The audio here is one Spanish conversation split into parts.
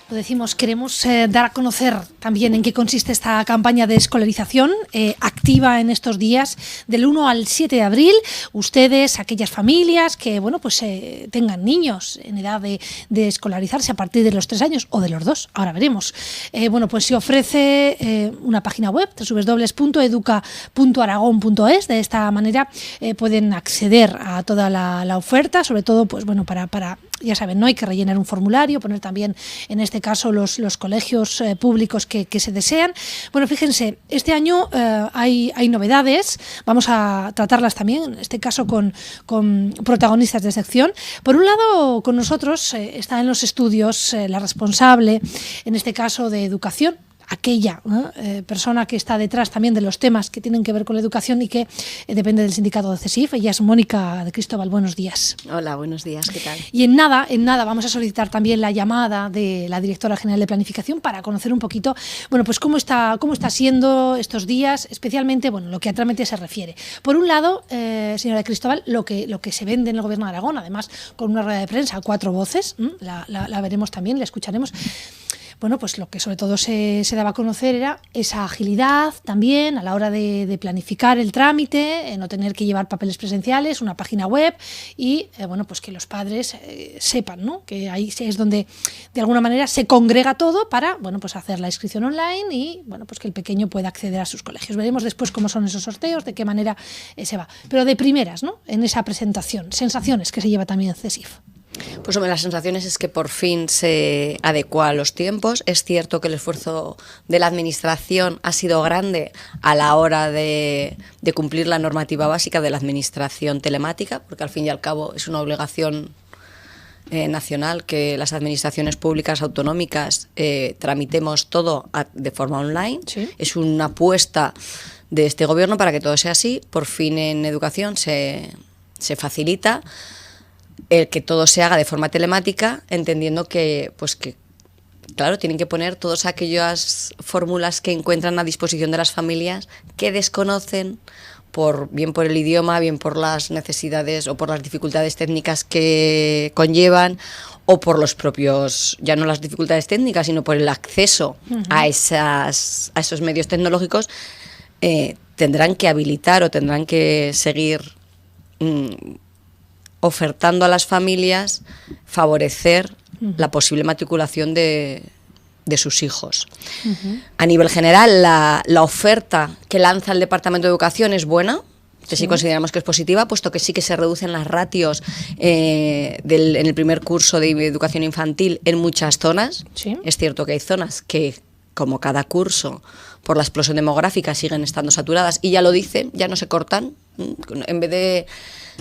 Lo decimos, queremos dar a conocer también en qué consiste esta campaña de escolarización activa en estos días del 1 al 7 de abril. Ustedes, aquellas familias que tengan niños en edad de escolarizarse a partir de los 3 años o de los 2, ahora veremos. Pues se ofrece una página web, www.educa.aragón.es. De esta manera pueden acceder a toda la oferta, sobre todo para ya saben, no hay que rellenar un formulario, poner también en este caso los colegios públicos que se desean. Bueno, fíjense, este año hay novedades, vamos a tratarlas también, en este caso con protagonistas de sección. Por un lado, con nosotros está en los estudios la responsable, en este caso de educación, aquella persona que está detrás también de los temas que tienen que ver con la educación y que depende del sindicato de CESIF. Ella es Mónica de Cristóbal. Buenos días. Hola, buenos días, ¿qué tal? Y en nada vamos a solicitar también la llamada de la directora general de planificación para conocer un poquito, cómo está siendo estos días, especialmente, lo que a trámite se refiere. Por un lado, señora de Cristóbal, lo que se vende en el Gobierno de Aragón, además con una rueda de prensa a 4 voces, la veremos también, la escucharemos. Lo que sobre todo se daba a conocer era esa agilidad también a la hora de planificar el trámite, no tener que llevar papeles presenciales, una página web y que los padres sepan, ¿no?, que ahí es donde de alguna manera se congrega todo para hacer la inscripción online y que el pequeño pueda acceder a sus colegios. Veremos después cómo son esos sorteos, de qué manera se va. Pero de primeras, ¿no?, en esa presentación, sensaciones que se lleva también CESIF. Pues las sensaciones es que por fin se adecua a los tiempos. Es cierto que el esfuerzo de la administración ha sido grande a la hora de cumplir la normativa básica de la administración telemática, porque al fin y al cabo es una obligación nacional que las administraciones públicas autonómicas tramitemos todo de forma online. ¿Sí? Es una apuesta de este gobierno para que todo sea así. Por fin en educación se facilita el que todo se haga de forma telemática, entendiendo que claro, tienen que poner todas aquellas fórmulas que encuentran a disposición de las familias que desconocen, bien por el idioma, bien por las necesidades o por las dificultades técnicas que conllevan, o por los propios, ya no las dificultades técnicas, sino por el acceso a esos medios tecnológicos. Tendrán que habilitar o tendrán que seguir ofertando a las familias favorecer la posible matriculación de sus hijos. A nivel general, la oferta que lanza el Departamento de Educación es buena, que sí consideramos que es positiva, puesto que sí que se reducen las ratios en el primer curso de educación infantil en muchas zonas. ¿Sí? Es cierto que hay zonas que, como cada curso, por la explosión demográfica, siguen estando saturadas y ya lo dicen, ya no se cortan. En vez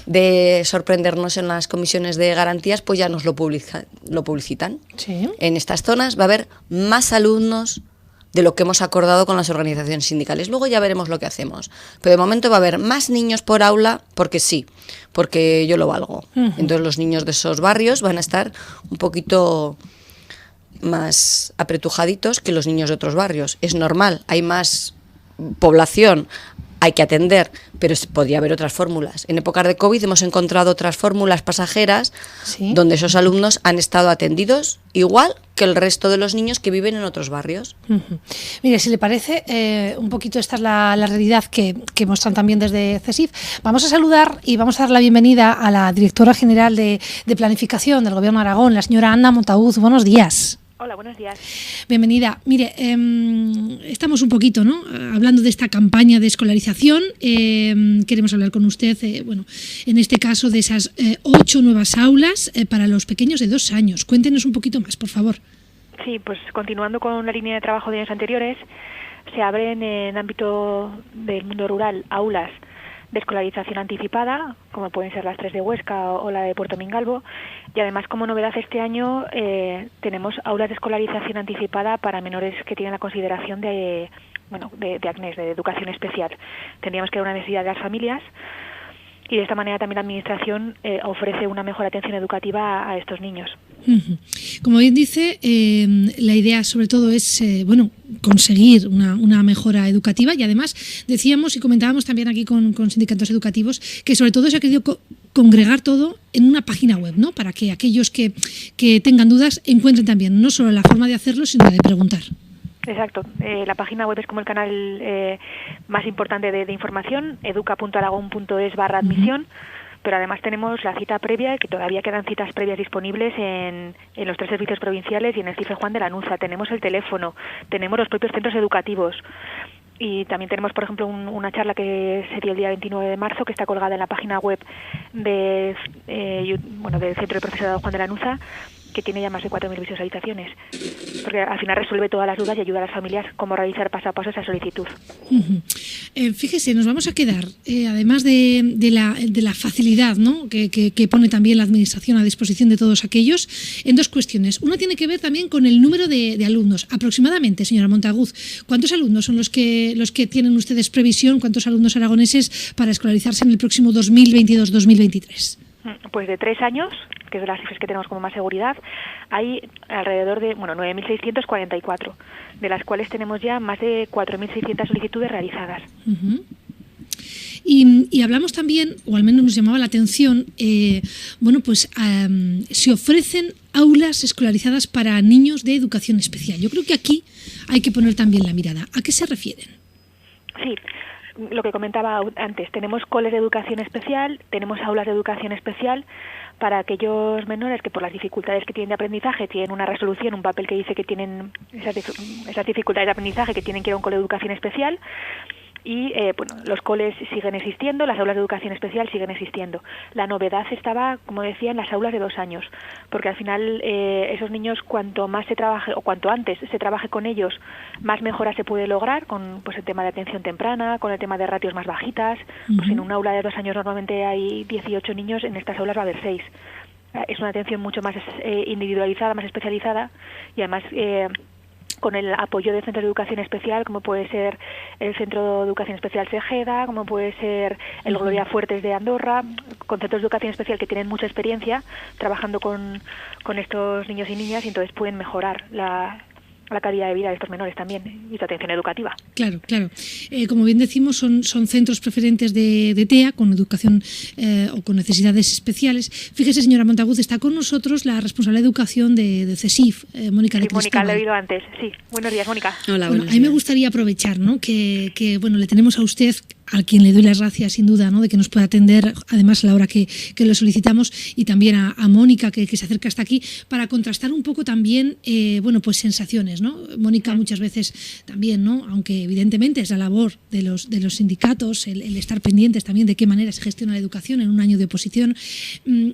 de sorprendernos en las comisiones de garantías, pues ya nos lo publicitan. ¿Sí? En estas zonas va a haber más alumnos de lo que hemos acordado con las organizaciones sindicales. Luego ya veremos lo que hacemos. Pero de momento va a haber más niños por aula porque sí, porque yo lo valgo. Entonces los niños de esos barrios van a estar un poquito más apretujaditos que los niños de otros barrios. Es normal, hay más población, hay que atender, pero podría haber otras fórmulas. En épocas de COVID hemos encontrado otras fórmulas pasajeras, ¿sí?, donde esos alumnos han estado atendidos igual que el resto de los niños que viven en otros barrios. Mire, si le parece, un poquito esta es la realidad que muestran también desde CESIF. Vamos a saludar y vamos a dar la bienvenida a la directora general de Planificación del Gobierno de Aragón, la señora Ana Montaúz. Buenos días. Hola, buenos días. Bienvenida. Mire, estamos un poquito, ¿no?, hablando de esta campaña de escolarización. Queremos hablar con usted, en este caso de esas 8 nuevas aulas para los pequeños de 2 años. Cuéntenos un poquito más, por favor. Sí, pues continuando con la línea de trabajo de años anteriores, se abren en el ámbito del mundo rural aulas de escolarización anticipada, como pueden ser las 3 de Huesca o la de Puerto Mingalvo, y además como novedad este año tenemos aulas de escolarización anticipada para menores que tienen la consideración de ACNES, de educación especial. Tendríamos que dar una necesidad de las familias y de esta manera también la Administración ofrece una mejor atención educativa a estos niños. Como bien dice, la idea sobre todo es conseguir una mejora educativa y además decíamos y comentábamos también aquí con sindicatos educativos que sobre todo se ha querido congregar todo en una página web, ¿no? Para que aquellos que tengan dudas encuentren también no solo la forma de hacerlo, sino de preguntar. Exacto. La página web es como el canal más importante de información, educa.aragón.es/admisión. Pero además tenemos la cita previa, que todavía quedan citas previas disponibles en los 3 servicios provinciales y en el CIFE Juan de Lanuza. Tenemos el teléfono, tenemos los propios centros educativos y también tenemos, por ejemplo, una charla que se dio el día 29 de marzo, que está colgada en la página web del Centro de Profesorado Juan de Lanuza, que tiene ya más de 4.000 visualizaciones, porque al final resuelve todas las dudas y ayuda a las familias cómo realizar paso a paso esa solicitud. Fíjese, nos vamos a quedar, además de la facilidad, ¿no?, que pone también la Administración a disposición de todos aquellos, en 2 cuestiones. Una tiene que ver también con el número de alumnos. Aproximadamente, señora Montaguz, ¿cuántos alumnos son los que tienen ustedes previsión, cuántos alumnos aragoneses para escolarizarse en el próximo 2022-2023? Pues de 3 años, que es de las cifras que tenemos como más seguridad, hay alrededor de 9.644, de las cuales tenemos ya más de 4.600 solicitudes realizadas. Uh-huh. Y hablamos también, o al menos nos llamaba la atención, se ofrecen aulas escolarizadas para niños de educación especial. Yo creo que aquí hay que poner también la mirada. ¿A qué se refieren? Sí. Lo que comentaba antes, tenemos coles de educación especial, tenemos aulas de educación especial para aquellos menores que por las dificultades que tienen de aprendizaje tienen una resolución, un papel que dice que tienen esas dificultades de aprendizaje, que tienen que ir a un cole de educación especial. Y los coles siguen existiendo, las aulas de educación especial siguen existiendo. La novedad estaba, como decía, en las aulas de 2 años, porque al final esos niños, cuanto más se trabaje o cuanto antes se trabaje con ellos, más mejora se puede lograr con el tema de atención temprana, con el tema de ratios más bajitas. Uh-huh. Pues en un aula de 2 años normalmente hay 18 niños, en estas aulas va a haber 6. Es una atención mucho más individualizada, más especializada y además con el apoyo de centros de educación especial, como puede ser el Centro de Educación Especial Segeda, como puede ser el Gloria Fuertes de Andorra, con centros de educación especial que tienen mucha experiencia trabajando con estos niños y niñas, y entonces pueden mejorar la calidad de vida de estos menores también y su atención educativa. Claro. Como bien decimos, son centros preferentes de TEA con educación o con necesidades especiales. Fíjese, señora Montaguz, está con nosotros la responsable de educación de CESIF, Mónica de Cristóbal. Mónica, lo he oído antes. Sí, buenos días, Mónica. Hola, buenos días. A mí me gustaría aprovechar, ¿no?, que le tenemos a usted, a quien le doy las gracias sin duda, ¿no?, de que nos pueda atender, además a la hora que lo solicitamos, y también a Mónica, que se acerca hasta aquí, para contrastar un poco también sensaciones, ¿no? Mónica muchas veces también, ¿no?, aunque evidentemente es la labor de los sindicatos el estar pendientes también de qué manera se gestiona la educación en un año de oposición.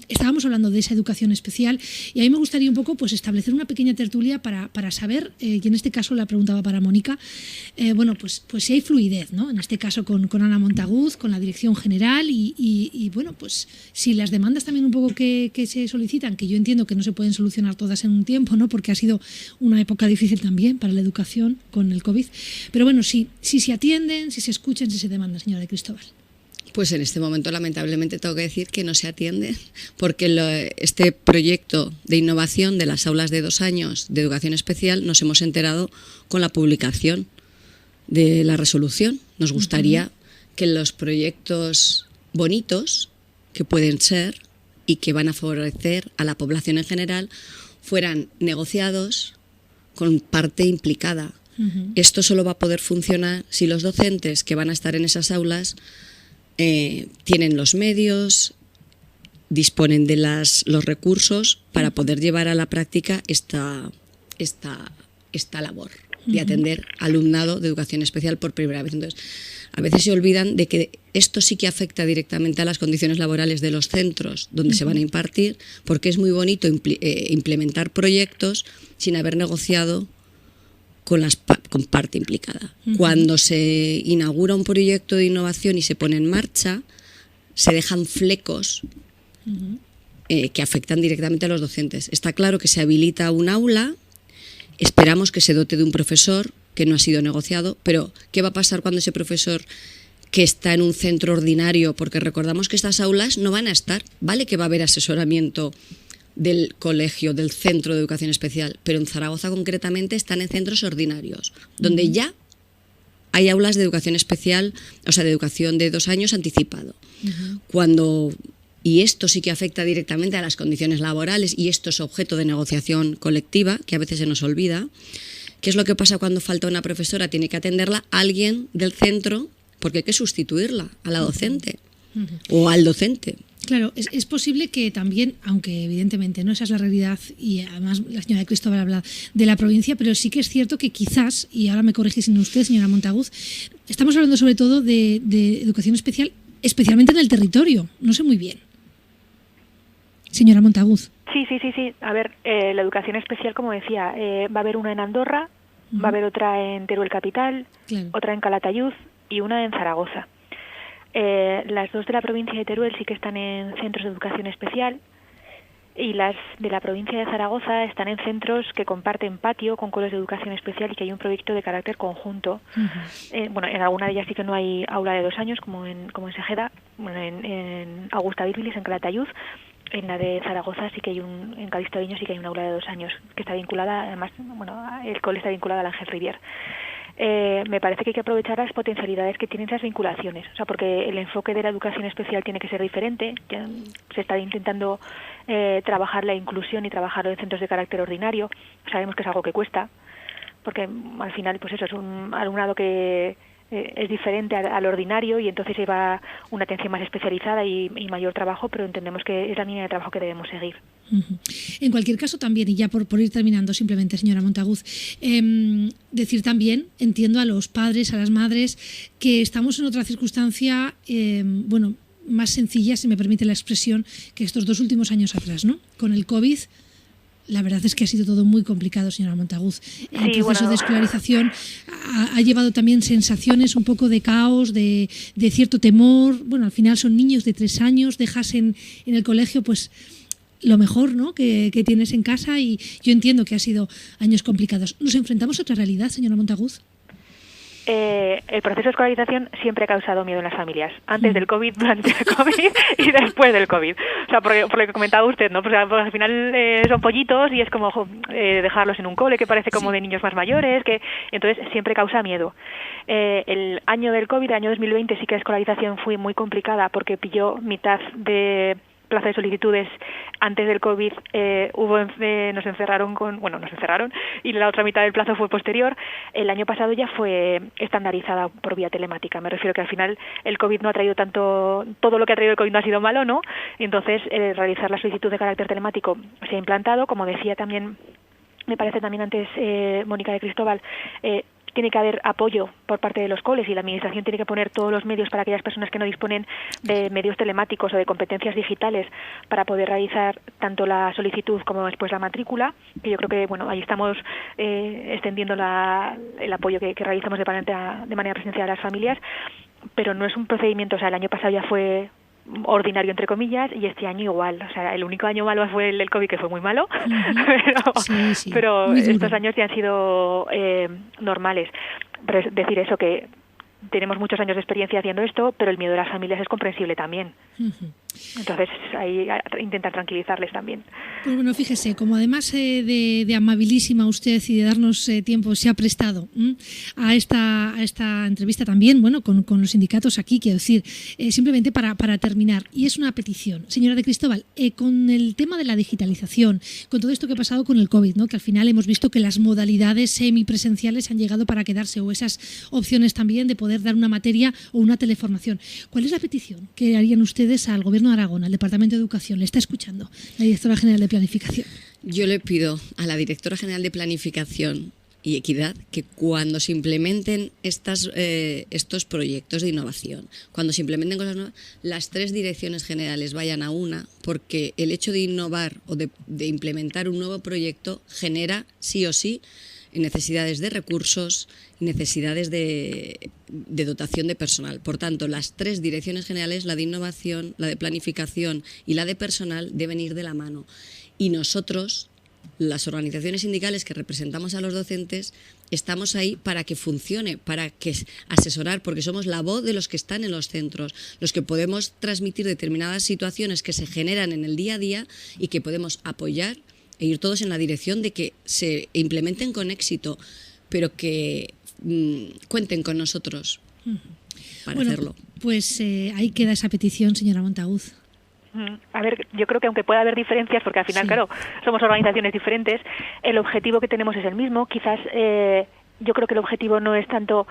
Estábamos hablando de esa educación especial y a mí me gustaría un poco establecer una pequeña tertulia para saber, y en este caso la preguntaba para Mónica, pues si hay fluidez, ¿no?, en este caso con Ana Montaguz, con la dirección general y si las demandas también un poco que se solicitan, que yo entiendo que no se pueden solucionar todas en un tiempo, ¿no?, porque ha sido una época difícil también para la educación con el COVID, pero si se atienden, si se escuchan, si se demandan, señora de Cristóbal. Pues en este momento lamentablemente tengo que decir que no se atiende, porque este proyecto de innovación de las aulas de 2 años de educación especial nos hemos enterado con la publicación de la resolución. Nos gustaría que los proyectos bonitos que pueden ser y que van a favorecer a la población en general fueran negociados con parte implicada. Esto solo va a poder funcionar si los docentes que van a estar en esas aulas tienen los medios, disponen de los recursos para poder llevar a la práctica esta labor de atender alumnado de educación especial por primera vez. Entonces, a veces se olvidan de que esto sí que afecta directamente a las condiciones laborales de los centros donde se van a impartir, porque es muy bonito implementar proyectos sin haber negociado con parte implicada. Cuando se inaugura un proyecto de innovación y se pone en marcha, se dejan flecos que afectan directamente a los docentes. Está claro que se habilita un aula, esperamos que se dote de un profesor que no ha sido negociado, pero ¿qué va a pasar cuando ese profesor que está en un centro ordinario? Porque recordamos que estas aulas no van a estar, vale que va a haber asesoramiento del colegio, del centro de educación especial, pero en Zaragoza concretamente están en centros ordinarios, donde ya hay aulas de educación especial, o sea, de educación de 2 años anticipado. Cuando y esto sí que afecta directamente a las condiciones laborales y esto es objeto de negociación colectiva, que a veces se nos olvida. ¿Qué es lo que pasa cuando falta una profesora? Tiene que atenderla alguien del centro porque hay que sustituirla a la docente o al docente. Claro, es posible que también, aunque evidentemente no esa es la realidad y además la señora Cristóbal habla de la provincia, pero sí que es cierto que quizás, y ahora me corrige si no usted, señora Montaguz, estamos hablando sobre todo de educación especial, especialmente en el territorio, no sé muy bien. Señora Montaguz. Sí. A ver, la educación especial, como decía, va a haber una en Andorra, va a haber otra en Teruel Capital, claro, otra en Calatayud y una en Zaragoza. Las dos de la provincia de Teruel sí que están en centros de educación especial y las de la provincia de Zaragoza están en centros que comparten patio con coles de educación especial y que hay un proyecto de carácter conjunto. Bueno, en alguna de ellas sí que no hay aula de 2 años, como en Segeda, bueno, en Augusta Virbilis, en Calatayud. En la de Zaragoza sí que hay en Calixto Ariño sí que hay un aula de 2 años que está vinculada, además, bueno, el cole está vinculado al Ángel Rivier. Me parece que hay que aprovechar las potencialidades que tienen esas vinculaciones, o sea, porque el enfoque de la educación especial tiene que ser diferente. Ya se está intentando trabajar la inclusión y trabajar en centros de carácter ordinario. Sabemos que es algo que cuesta, porque al final, pues eso, es un alumnado que es diferente al ordinario y entonces lleva una atención más especializada y mayor trabajo, pero entendemos que es la línea de trabajo que debemos seguir. En cualquier caso también, y ya por ir terminando simplemente, señora Montaguz, decir también, entiendo a los padres, a las madres, que estamos en otra circunstancia, bueno, más sencilla, si me permite la expresión, que estos 2 últimos años atrás, ¿no? Con el COVID. La verdad es que ha sido todo muy complicado, señora Montaguz. El proceso de escolarización ha llevado también sensaciones un poco de caos, de cierto temor. Bueno, al final son niños de 3 años, dejas en el colegio pues lo mejor, ¿no?, que tienes en casa, y yo entiendo que ha sido años complicados. ¿Nos enfrentamos a otra realidad, señora Montaguz? El proceso de escolarización siempre ha causado miedo en las familias, antes del COVID, durante el COVID y después del COVID. O sea, por lo que comentaba usted, ¿no? Pues al final son pollitos y es como dejarlos en un cole que parece como de niños más mayores, que entonces siempre causa miedo. El año del COVID, el año 2020, sí que la escolarización fue muy complicada porque pilló mitad de plaza de solicitudes antes del COVID, nos encerraron y la otra mitad del plazo fue posterior. El año pasado ya fue estandarizada por vía telemática. Me refiero que al final el COVID no ha traído todo lo que ha traído el COVID no ha sido malo, ¿no? Entonces realizar la solicitud de carácter telemático se ha implantado, como decía también, me parece también antes Mónica de Cristóbal, tiene que haber apoyo por parte de los coles y la administración tiene que poner todos los medios para aquellas personas que no disponen de medios telemáticos o de competencias digitales para poder realizar tanto la solicitud como después la matrícula, que yo creo que bueno, ahí estamos extendiendo el apoyo que realizamos de manera presencial a las familias, pero no es un procedimiento, o sea, el año pasado ya fue ordinario entre comillas y este año igual, o sea, el único año malo fue el del COVID, que fue muy malo, pero estos años ya han sido normales. Pero es decir eso, que tenemos muchos años de experiencia haciendo esto, pero el miedo de las familias es comprensible también. Entonces ahí intentar tranquilizarles también. Pues bueno, fíjese, como además de amabilísima usted y de darnos tiempo se ha prestado a esta entrevista también, bueno, con los sindicatos aquí, quiero decir, simplemente para terminar, y es una petición, señora de Cristóbal, con el tema de la digitalización, con todo esto que ha pasado con el COVID, ¿no?, que al final hemos visto que las modalidades semipresenciales han llegado para quedarse, o esas opciones también de poder dar una materia o una teleformación. ¿Cuál es la petición que harían ustedes al Gobierno de Aragón, al Departamento de Educación? Le está escuchando la Directora General de Planificación. Yo le pido a la Directora General de Planificación y Equidad que cuando se implementen estos proyectos de innovación, cuando se implementen cosas nuevas, las 3 direcciones generales vayan a una, porque el hecho de innovar o de implementar un nuevo proyecto genera sí o sí necesidades de recursos y necesidades de dotación de personal. Por tanto, las 3 direcciones generales, la de innovación, la de planificación y la de personal, deben ir de la mano. Y nosotros, las organizaciones sindicales que representamos a los docentes, estamos ahí para que funcione, para que asesorar, porque somos la voz de los que están en los centros, los que podemos transmitir determinadas situaciones que se generan en el día a día y que podemos apoyar e ir todos en la dirección de que se implementen con éxito, pero que cuenten con nosotros para hacerlo. Pues ahí queda esa petición, señora Montaguz. A ver, yo creo que aunque pueda haber diferencias, porque al final, Sí. claro, somos organizaciones diferentes, el objetivo que tenemos es el mismo. Quizás yo creo que el objetivo no es tanto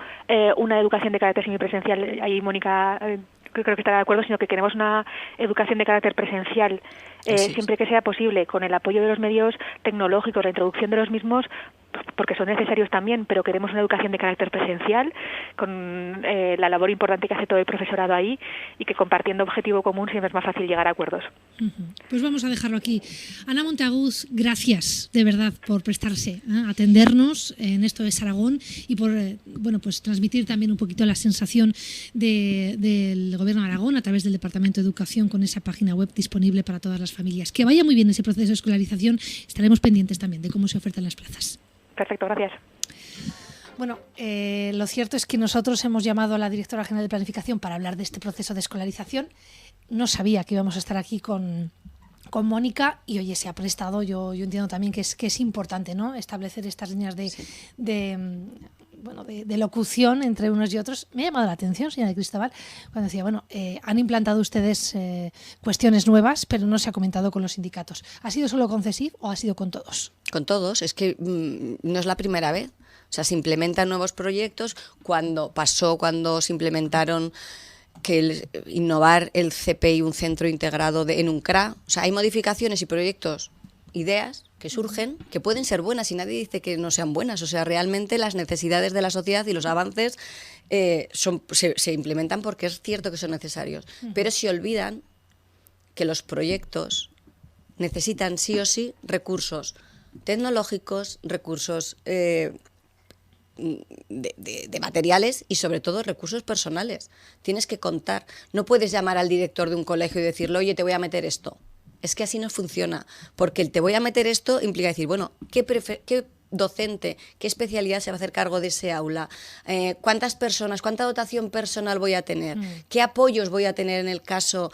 una educación de carácter semipresencial, ahí Mónica creo que estará de acuerdo, sino que queremos una educación de carácter presencial, siempre que sea posible, con el apoyo de los medios tecnológicos, la introducción de los mismos, porque son necesarios también, pero queremos una educación de carácter presencial, con la labor importante que hace todo el profesorado ahí, y que compartiendo objetivo común siempre es más fácil llegar a acuerdos. Pues vamos a dejarlo aquí. Ana Monteaguz, gracias de verdad por prestarse a atendernos en Esto es Aragón y por bueno, pues transmitir también un poquito la sensación del Gobierno de Aragón a través del Departamento de Educación con esa página web disponible para todas las familias. Que vaya muy bien ese proceso de escolarización. Estaremos pendientes también de cómo se ofertan las plazas. Perfecto, gracias. Bueno, lo cierto es que nosotros hemos llamado a la directora general de Planificación para hablar de este proceso de escolarización. No sabía que íbamos a estar aquí con Mónica y, oye, se ha prestado. Yo entiendo también que es importante, ¿no?, establecer estas líneas de locución entre unos y otros. Me ha llamado la atención, señora Cristóbal, cuando decía, bueno, han implantado ustedes cuestiones nuevas, pero no se ha comentado con los sindicatos. ¿Ha sido solo con CESIF o ha sido con todos? Con todos, es que no es la primera vez. O sea, se implementan nuevos proyectos. Cuando se implementaron innovar el CPI, un centro integrado en un CRA. O sea, hay modificaciones y proyectos, ideas que surgen, que pueden ser buenas y nadie dice que no sean buenas. O sea, realmente las necesidades de la sociedad y los avances se implementan porque es cierto que son necesarios. Pero se olvidan que los proyectos necesitan sí o sí recursos tecnológicos, recursos de materiales y sobre todo recursos personales. Tienes que contar. No puedes llamar al director de un colegio y decirle, oye, te voy a meter esto. Es que así no funciona, porque el te voy a meter esto implica decir, bueno, ¿qué docente, qué especialidad se va a hacer cargo de ese aula? ¿Cuántas personas, cuánta dotación personal voy a tener? ¿Qué apoyos voy a tener en el caso?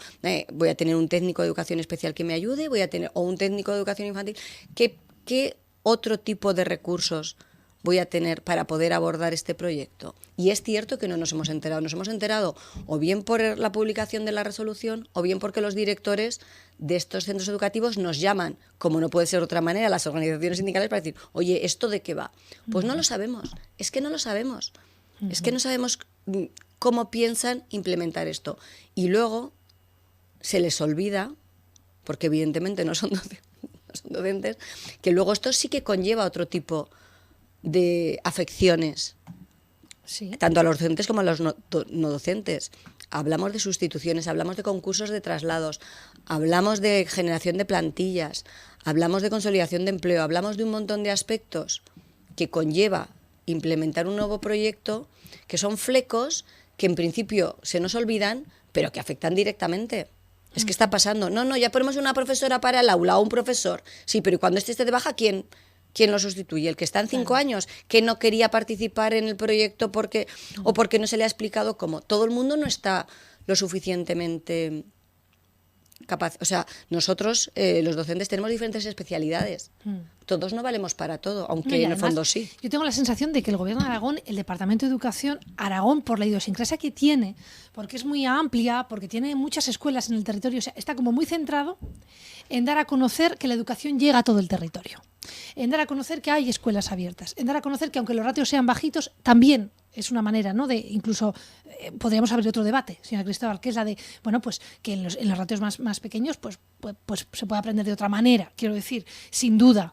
¿Voy a tener un técnico de educación especial que me ayude? ¿O un técnico de educación infantil? ¿Qué otro tipo de recursos voy a tener para poder abordar este proyecto? Y es cierto que no nos hemos enterado. Nos hemos enterado o bien por la publicación de la resolución o bien porque los directores de estos centros educativos nos llaman, como no puede ser de otra manera, a las organizaciones sindicales para decir, oye, ¿esto de qué va? Pues no lo sabemos. Es que no lo sabemos. Es que no sabemos cómo piensan implementar esto. Y luego se les olvida, porque evidentemente no son docentes, que luego esto sí que conlleva otro tipo de afecciones, Sí. tanto a los docentes como a los no docentes. Hablamos de sustituciones, hablamos de concursos de traslados, hablamos de generación de plantillas, hablamos de consolidación de empleo, hablamos de un montón de aspectos que conlleva implementar un nuevo proyecto, que son flecos que en principio se nos olvidan, pero que afectan directamente. Es que está pasando. No, ya ponemos una profesora para el aula o un profesor. Sí, pero ¿y cuando esté de baja, quién lo sustituye? El que está en 5 años, que no quería participar en el proyecto porque no se le ha explicado cómo. Todo el mundo no está lo suficientemente capaz. O sea, nosotros, los docentes, tenemos diferentes especialidades. Todos no valemos para todo, aunque Y en el además, fondo sí. Yo tengo la sensación de que el Gobierno de Aragón, el Departamento de Educación, Aragón, por la idiosincrasia que tiene, porque es muy amplia, porque tiene muchas escuelas en el territorio, o sea, está como muy centrado en dar a conocer que la educación llega a todo el territorio, en dar a conocer que hay escuelas abiertas, en dar a conocer que aunque los ratios sean bajitos, también es una manera, ¿no?, de incluso podríamos abrir otro debate, señora Cristóbal, que es la de, bueno, pues que en los ratios más pequeños pues se puede aprender de otra manera, quiero decir, sin duda.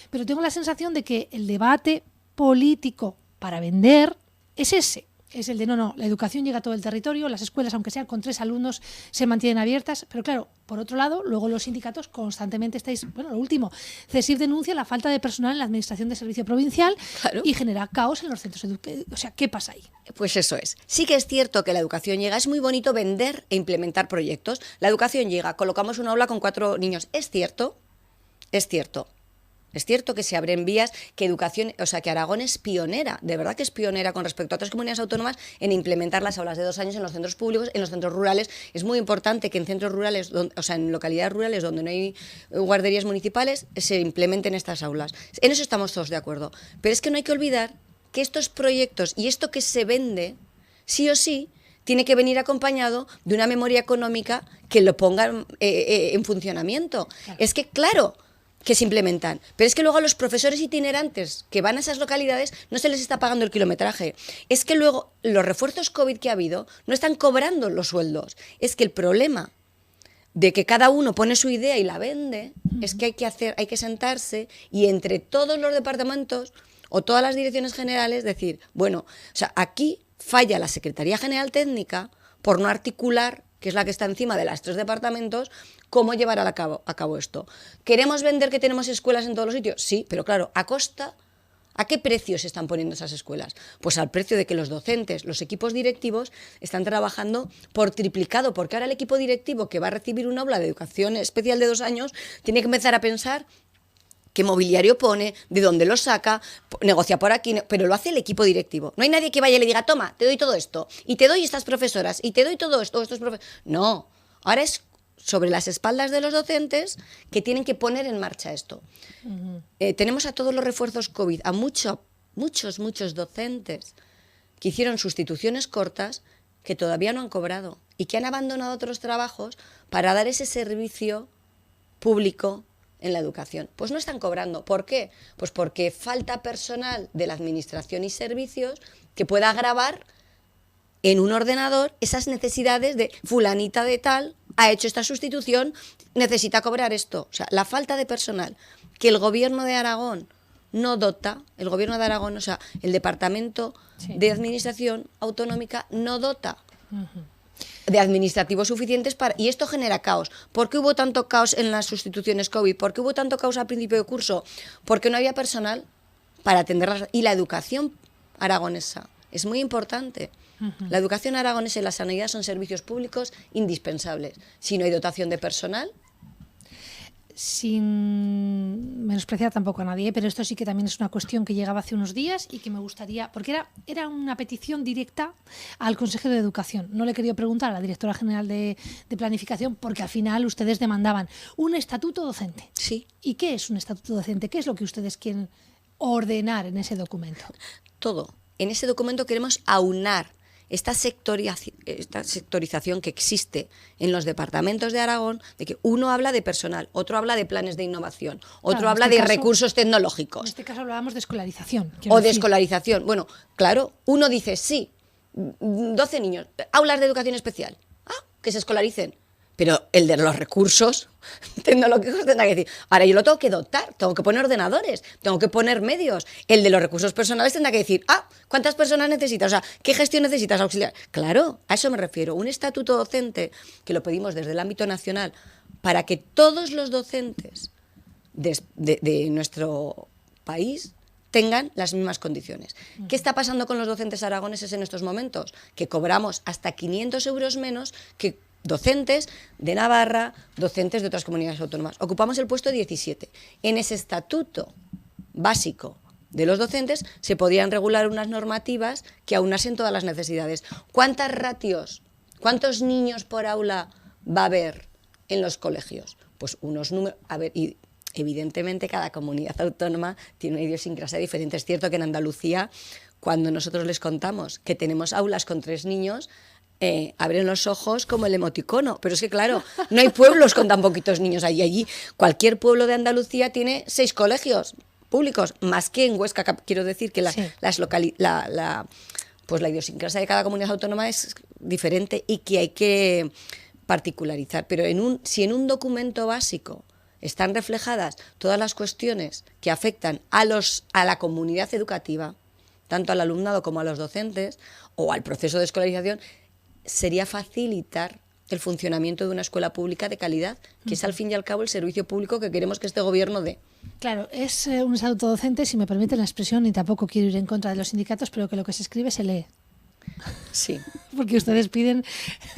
Pero tengo la sensación de que el debate político para vender es ese. Es el de no, la educación llega a todo el territorio, las escuelas, aunque sean con 3 alumnos, se mantienen abiertas, pero claro, por otro lado, luego los sindicatos constantemente estáis, bueno, lo último, CESIF denuncia la falta de personal en la Administración de Servicio Provincial, claro, y genera caos en los centros educativos. O sea, ¿qué pasa ahí? Pues eso es. Sí que es cierto que la educación llega, es muy bonito vender e implementar proyectos. La educación llega, colocamos una aula con 4 niños. Es cierto. Es cierto que se abren vías, que que Aragón es pionera, de verdad que es pionera con respecto a otras comunidades autónomas en implementar las aulas de 2 años en los centros públicos, en los centros rurales. Es muy importante que en centros rurales, en localidades rurales donde no hay guarderías municipales, se implementen estas aulas. En eso estamos todos de acuerdo. Pero es que no hay que olvidar que estos proyectos y esto que se vende, sí o sí, tiene que venir acompañado de una memoria económica que lo ponga en funcionamiento. Claro. Es que, claro, que se implementan, pero es que luego a los profesores itinerantes que van a esas localidades no se les está pagando el kilometraje. Es que luego los refuerzos COVID que ha habido no están cobrando los sueldos. Es que el problema de que cada uno pone su idea y la vende, es que hay que sentarse y entre todos los departamentos o todas las direcciones generales decir, bueno, o sea, aquí falla la Secretaría General Técnica por no articular, que es la que está encima de los 3 departamentos, cómo llevar a cabo esto. ¿Queremos vender que tenemos escuelas en todos los sitios? Sí, pero claro, ¿a costa? ¿A qué precio se están poniendo esas escuelas? Pues al precio de que los docentes, los equipos directivos están trabajando por triplicado, porque ahora el equipo directivo que va a recibir un aula de educación especial de 2 años tiene que empezar a pensar qué mobiliario pone, de dónde lo saca, negocia por aquí, pero lo hace el equipo directivo. No hay nadie que vaya y le diga, toma, te doy todo esto, y te doy estas profesoras, y te doy todo esto, estos profesores. No, ahora es sobre las espaldas de los docentes que tienen que poner en marcha esto. Tenemos a todos los refuerzos COVID, a muchos docentes que hicieron sustituciones cortas que todavía no han cobrado y que han abandonado otros trabajos para dar ese servicio público en la educación. Pues no están cobrando. ¿Por qué? Pues porque falta personal de la administración y servicios que pueda grabar en un ordenador esas necesidades de fulanita de tal ha hecho esta sustitución, necesita cobrar esto. O sea, la falta de personal que el gobierno de Aragón no dota, el gobierno de Aragón, o sea, el departamento de administración autonómica no dota de administrativos suficientes para, y esto genera caos. ¿Por qué hubo tanto caos en las sustituciones COVID? ¿Por qué hubo tanto caos al principio de curso? Porque no había personal para atenderlas. Y la educación aragonesa es muy importante. La educación aragonesa y la sanidad son servicios públicos indispensables. Si no hay dotación de personal... Sin menospreciar tampoco a nadie, pero esto sí que también es una cuestión que llegaba hace unos días y que me gustaría, porque era una petición directa al consejero de Educación. No le he querido preguntar a la directora general de Planificación porque al final ustedes demandaban un estatuto docente. Sí. ¿Y qué es un estatuto docente? ¿Qué es lo que ustedes quieren ordenar en ese documento? Todo. En ese documento queremos aunar esta sectorización que existe en los departamentos de Aragón, de que uno habla de personal, otro habla de planes de innovación, otro habla de recursos tecnológicos. En este caso hablábamos de escolarización. O de escolarización. Bueno, claro, uno dice, sí, 12 niños, aulas de educación especial, que se escolaricen. Pero el de los recursos tecnológicos tendrá que decir, ahora yo lo tengo que dotar, tengo que poner ordenadores, tengo que poner medios. El de los recursos personales tendrá que decir, ¿cuántas personas necesitas? O sea, ¿qué gestión necesitas auxiliar? Claro, a eso me refiero. Un estatuto docente, que lo pedimos desde el ámbito nacional, para que todos los docentes de nuestro país tengan las mismas condiciones. ¿Qué está pasando con los docentes aragoneses en estos momentos? Que cobramos hasta 500 euros menos que docentes de Navarra, docentes de otras comunidades autónomas. Ocupamos el puesto 17. En ese estatuto básico de los docentes se podrían regular unas normativas que aunasen todas las necesidades. ¿Cuántas ratios, cuántos niños por aula va a haber en los colegios? Pues unos números... A ver, y evidentemente cada comunidad autónoma tiene una idiosincrasia diferente. Es cierto que en Andalucía, cuando nosotros les contamos que tenemos aulas con 3 niños, abren los ojos como el emoticono, pero es que claro, no hay pueblos con tan poquitos niños allí. Cualquier pueblo de Andalucía tiene 6 colegios públicos, más que en Huesca. Quiero decir que la idiosincrasia de cada comunidad autónoma es diferente y que hay que particularizar. Pero si en un documento básico están reflejadas todas las cuestiones que afectan a la comunidad educativa, tanto al alumnado como a los docentes o al proceso de escolarización, sería facilitar el funcionamiento de una escuela pública de calidad, que es al fin y al cabo el servicio público que queremos que este gobierno dé. Claro, es un estatuto docente, si me permiten la expresión, y tampoco quiero ir en contra de los sindicatos, pero que lo que se escribe se lee. Sí. Porque ustedes piden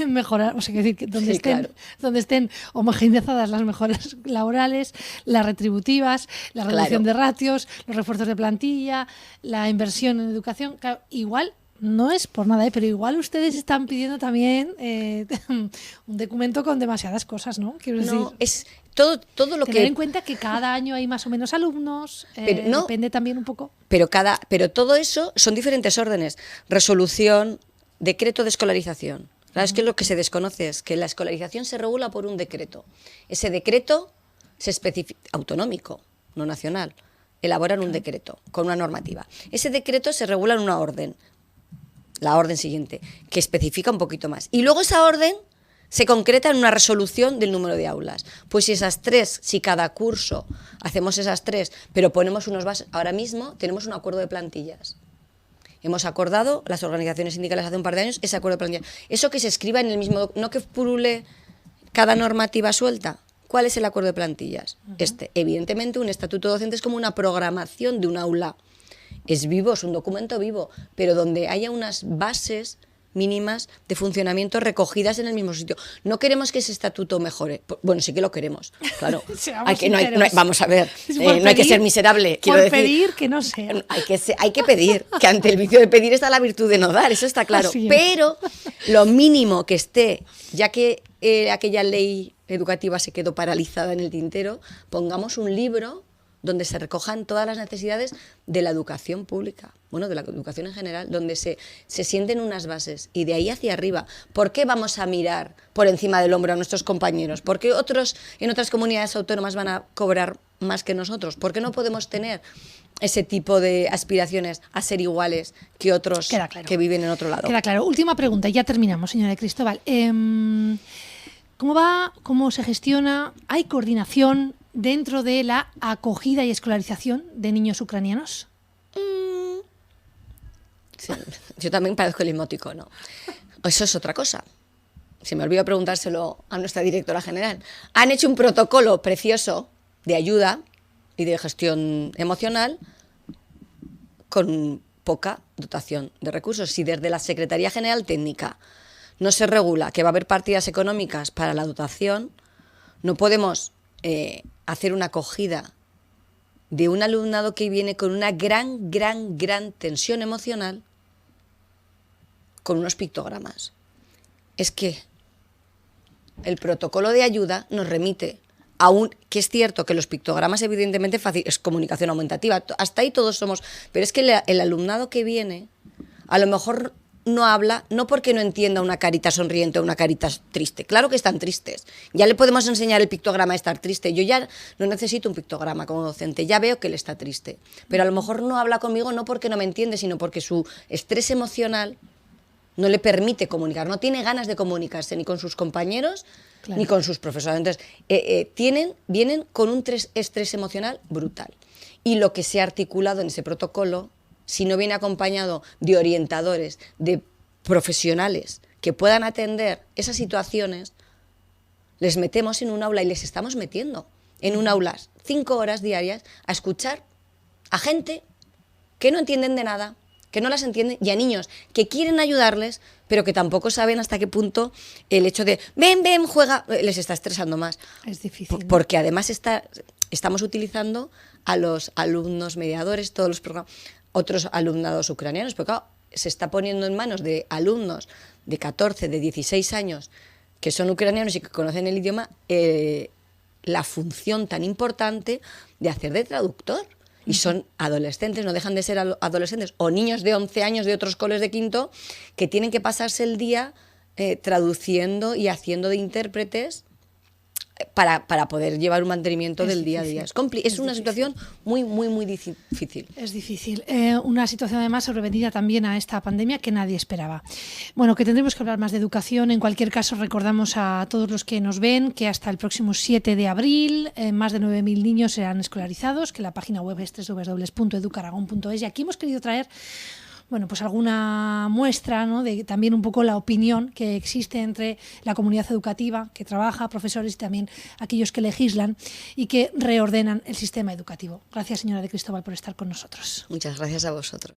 mejorar, o sea, decir, que donde estén homogeneizadas las mejoras laborales, las retributivas, la reducción de ratios, los refuerzos de plantilla, la inversión en educación. Claro, igual, no es por nada, pero igual ustedes están pidiendo también un documento con demasiadas cosas, ¿no? Quiero decir, es todo lo que... Tener en cuenta que cada año hay más o menos alumnos, depende también un poco... Pero todo eso son diferentes órdenes. Resolución decreto de escolarización. Claro, es que lo que se desconoce es que la escolarización se regula por un decreto. Ese decreto se especifica, autonómico, no nacional, elaboran un decreto con una normativa. Ese decreto se regula en una orden, la orden siguiente, que especifica un poquito más. Y luego esa orden se concreta en una resolución del número de aulas. Pues si esas 3, si cada curso hacemos esas 3, pero ponemos unos bases, ahora mismo tenemos un acuerdo de plantillas. Hemos acordado, las organizaciones sindicales hace un par de años, ese acuerdo de plantillas. Eso que se escriba en el mismo, no que purule cada normativa suelta. ¿Cuál es el acuerdo de plantillas? Evidentemente, un estatuto docente es como una programación de un aula. Es vivo, es un documento vivo, pero donde haya unas bases mínimas de funcionamiento recogidas en el mismo sitio. No queremos que ese estatuto mejore. Bueno, sí que lo queremos, claro. Vamos a ver, no hay que ser miserable. Quiero decir, pedir que no sea. Hay que pedir, que ante el vicio de pedir está la virtud de no dar, eso está claro. Pero lo mínimo que esté, ya que aquella ley educativa se quedó paralizada en el tintero, pongamos un libro donde se recojan todas las necesidades de la educación pública, bueno, de la educación en general, donde se sienten unas bases y de ahí hacia arriba. ¿Por qué vamos a mirar por encima del hombro a nuestros compañeros? ¿Por qué otros en otras comunidades autónomas van a cobrar más que nosotros? ¿Por qué no podemos tener ese tipo de aspiraciones a ser iguales que otros que viven en otro lado? Queda claro. Última pregunta, ya terminamos, señora de Cristóbal. ¿Cómo va? ¿Cómo se gestiona? ¿Hay coordinación dentro de la acogida y escolarización de niños ucranianos? Sí, yo también parezco el emoticono. Eso es otra cosa. Se me olvidó preguntárselo a nuestra directora general. Han hecho un protocolo precioso de ayuda y de gestión emocional con poca dotación de recursos. Si desde la Secretaría General Técnica no se regula que va a haber partidas económicas para la dotación, no podemos hacer una acogida de un alumnado que viene con una gran tensión emocional con unos pictogramas. Es que el protocolo de ayuda nos remite a que es cierto que los pictogramas evidentemente es comunicación aumentativa, hasta ahí todos somos, pero es que el alumnado que viene a lo mejor no habla, no porque no entienda una carita sonriente o una carita triste. Claro que están tristes. Ya le podemos enseñar el pictograma a estar triste. Yo ya no necesito un pictograma como docente, ya veo que él está triste. Pero a lo mejor no habla conmigo no porque no me entiende, sino porque su estrés emocional no le permite comunicar. No tiene ganas de comunicarse ni con sus compañeros ni con sus profesores. Entonces, vienen con un estrés emocional brutal. Y lo que se ha articulado en ese protocolo, si no viene acompañado de orientadores, de profesionales que puedan atender esas situaciones, les metemos en un aula y les estamos metiendo en un aula 5 horas diarias a escuchar a gente que no entienden de nada, que no las entienden, y a niños que quieren ayudarles, pero que tampoco saben hasta qué punto el hecho de ven, juega, les está estresando más. Es difícil. Porque además estamos utilizando a los alumnos mediadores, todos los programas, otros alumnados ucranianos, porque claro, se está poniendo en manos de alumnos de 14, de 16 años que son ucranianos y que conocen el idioma, la función tan importante de hacer de traductor. Y son adolescentes, no dejan de ser adolescentes, o niños de 11 años de otros coles de quinto, que tienen que pasarse el día traduciendo y haciendo de intérpretes para poder llevar un mantenimiento del día a día. Es una situación muy difícil. Es difícil. Una situación además sobrevenida también a esta pandemia que nadie esperaba. Bueno, que tendremos que hablar más de educación. En cualquier caso, recordamos a todos los que nos ven que hasta el próximo 7 de abril más de 9.000 niños serán escolarizados, que la página web es www.educaragón.es, y aquí hemos querido traer pues alguna muestra, ¿no?, de también un poco la opinión que existe entre la comunidad educativa que trabaja, profesores y también aquellos que legislan y que reordenan el sistema educativo. Gracias, señora de Cristóbal, por estar con nosotros. Muchas gracias a vosotros.